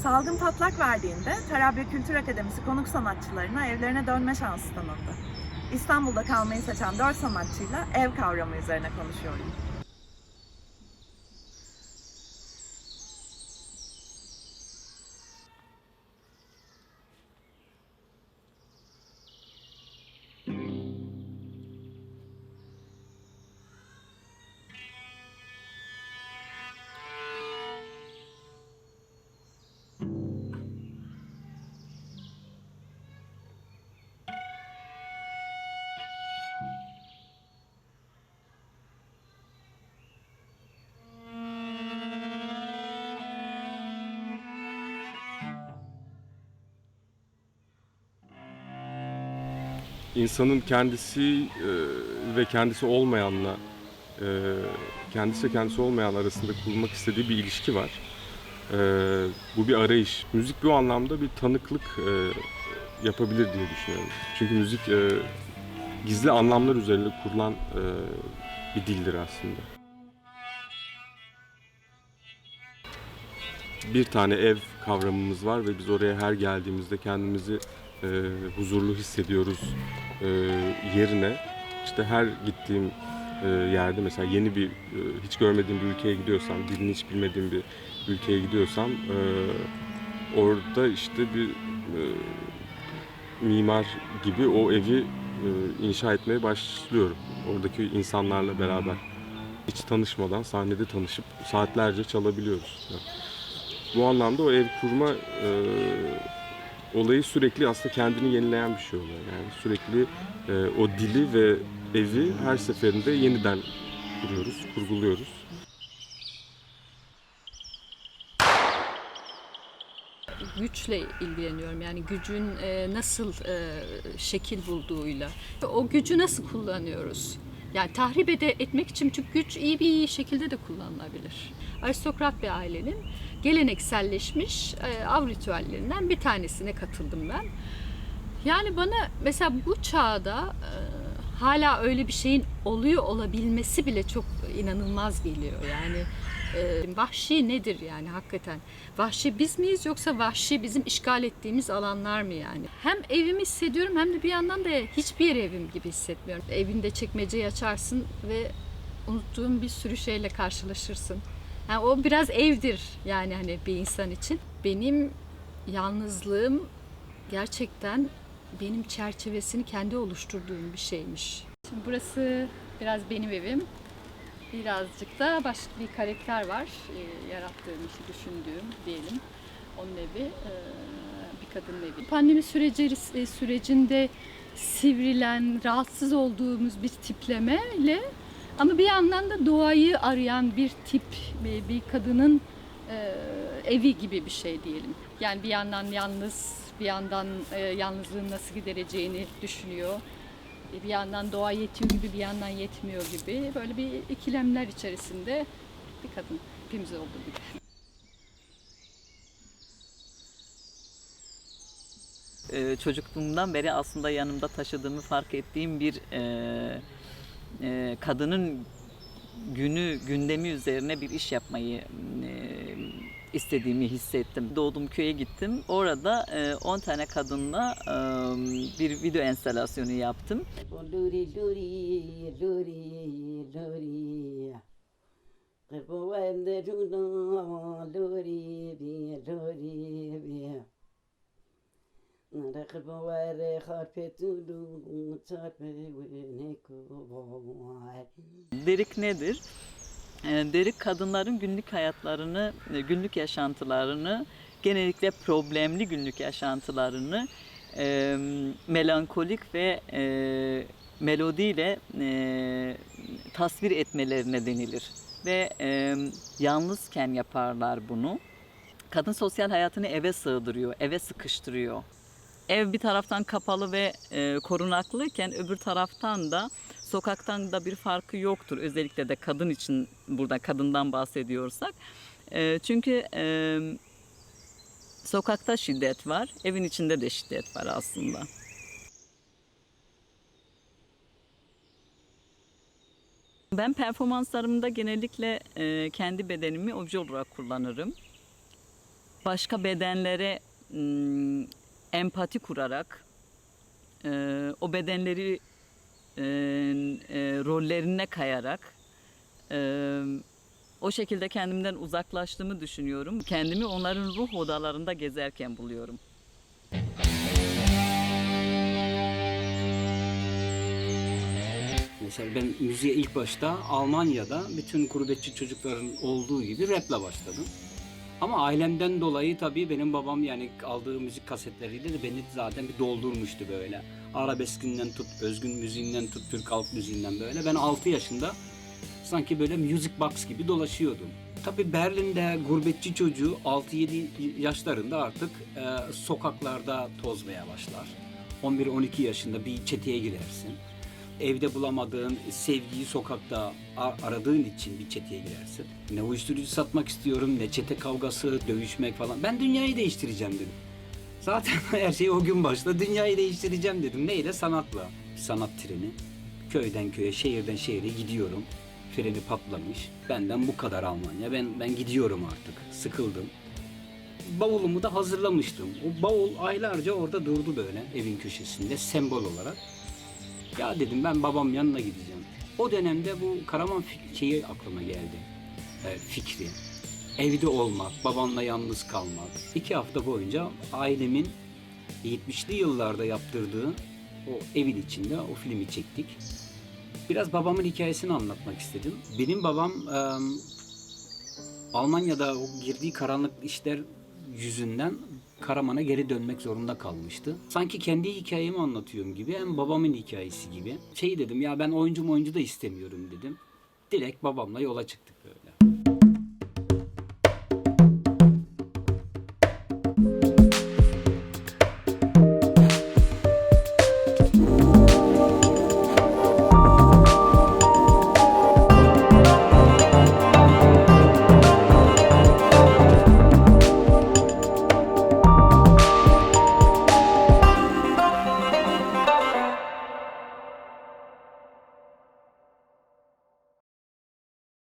Salgın patlak verdiğinde Tarabya Kültür Akademisi konuk sanatçılarına evlerine dönme şansı tanındı. İstanbul'da kalmayı seçen 4 sanatçıyla ev kavramı üzerine konuşuyorum. İnsanın kendisi ve kendisi olmayanla kendisi ve kendisi olmayan arasında kurmak istediği bir ilişki var. Bu bir arayış. Müzik bu anlamda bir tanıklık yapabilir diye düşünüyorum. Çünkü müzik gizli anlamlar üzerinde kurulan bir dildir aslında. Bir tane ev kavramımız var ve biz oraya her geldiğimizde kendimizi huzurlu hissediyoruz yerine işte her gittiğim yerde mesela yeni bir hiç görmediğim bir ülkeye gidiyorsam, dilini hiç bilmediğim bir ülkeye gidiyorsam orada işte bir mimar gibi o evi inşa etmeye başlıyorum. Oradaki insanlarla beraber hiç tanışmadan sahnede tanışıp saatlerce çalabiliyoruz. Bu anlamda o ev kurma olayı sürekli aslında kendini yenileyen bir şey oluyor. Yani sürekli o dili ve evi her seferinde yeniden kuruyoruz, kurguluyoruz. Güçle ilgileniyorum. Yani gücün nasıl şekil bulduğuyla. O gücü nasıl kullanıyoruz? Yani tahrip etmek için, çünkü güç iyi bir şekilde de kullanılabilir. Aristokrat bir ailenin gelenekselleşmiş av ritüellerinden bir tanesine katıldım ben. Yani bana mesela bu çağda hala öyle bir şeyin oluyor olabilmesi bile çok inanılmaz geliyor. Yani vahşi nedir yani hakikaten? Vahşi biz miyiz, yoksa vahşi bizim işgal ettiğimiz alanlar mı yani? Hem evimi hissediyorum hem de bir yandan da hiçbir yer evim gibi hissetmiyorum. Evinde çekmeceyi açarsın ve unuttuğun bir sürü şeyle karşılaşırsın. Yani o biraz evdir yani hani bir insan için. Benim yalnızlığım gerçekten benim çerçevesini kendi oluşturduğum bir şeymiş. Şimdi burası biraz benim evim. Birazcık da başka bir karakter var. Yarattığım, işte düşündüğüm diyelim. Onun evi, bir kadının evi. Pandemi sürecinde sivrilen, rahatsız olduğumuz bir tiplemeyle ama bir yandan da doğayı arayan bir tip, bir kadının evi gibi bir şey diyelim. Yani bir yandan yalnız, bir yandan yalnızlığın nasıl gidereceğini düşünüyor. Bir yandan doğa yetiyor gibi, bir yandan yetmiyor gibi. Böyle bir ikilemler içerisinde bir kadın. Hepimiz olduğu gibi. Çocukluğumdan beri aslında yanımda taşıdığımı fark ettiğim bir kadının gündemi üzerine bir iş yapmayı istediğimi hissettim. Doğduğum köye gittim. Orada 10 tane kadınla bir video enstalasyonu yaptım. Derik nedir? Derik kadınların günlük hayatlarını, günlük yaşantılarını, genellikle problemli günlük yaşantılarını melankolik ve melodiyle tasvir etmelerine denilir. Ve yalnızken yaparlar bunu. Kadın sosyal hayatını eve sığdırıyor, eve sıkıştırıyor. Ev bir taraftan kapalı ve korunaklıyken öbür taraftan da sokaktan da bir farkı yoktur. Özellikle de kadın için, burada kadından bahsediyorsak. Çünkü sokakta şiddet var, evin içinde de şiddet var aslında. Ben performanslarımda genellikle kendi bedenimi obje olarak kullanırım. başka bedenlere empati kurarak o bedenleri rollerine kayarak o şekilde kendimden uzaklaştığımı düşünüyorum. Kendimi onların ruh odalarında gezerken buluyorum. Mesela ben müziğe ilk başta Almanya'da bütün gurbetçi çocukların olduğu gibi rap'le başladım. Ama ailemden dolayı tabii benim babam yani aldığı müzik kasetleriyle de beni zaten bir doldurmuştu böyle. Arabeskinden tut, özgün müziğinden tut, Türk halk müziğinden böyle. Ben 6 yaşında sanki böyle music box gibi dolaşıyordum. Tabii Berlin'de gurbetçi çocuğu 6-7 yaşlarında artık sokaklarda tozmaya başlar. 11-12 yaşında bir çeteye girersin. Evde bulamadığın sevgiyi sokakta aradığın için bir çeteye girersin. Ne uyuşturucu satmak istiyorum, ne çete kavgası, dövüşmek falan. Ben dünyayı değiştireceğim dedim. Zaten her şey o gün başladı. Dünyayı değiştireceğim dedim. Neyle? Sanatla. Sanat treni. Köyden köye, şehirden şehire gidiyorum. Freni patlamış. Benden bu kadar Almanya. Ben gidiyorum artık. Sıkıldım. Bavulumu da hazırlamıştım. O bavul aylarca orada durdu böyle evin köşesinde sembol olarak. Ya dedim ben babam yanına gideceğim. O dönemde bu Karaman şeyi aklıma geldi. Fikri. Evde olmak, babamla yalnız kalmak. 2 hafta boyunca ailemin 70'li yıllarda yaptırdığı o evin içinde o filmi çektik. Biraz babamın hikayesini anlatmak istedim. Benim babam Almanya'da o girdiği karanlık işler yüzünden Karaman'a geri dönmek zorunda kalmıştı. Sanki kendi hikayemi anlatıyorum gibi hem babamın hikayesi gibi. Şey dedim ya ben oyuncu da istemiyorum dedim. Direkt babamla yola çıktık böyle.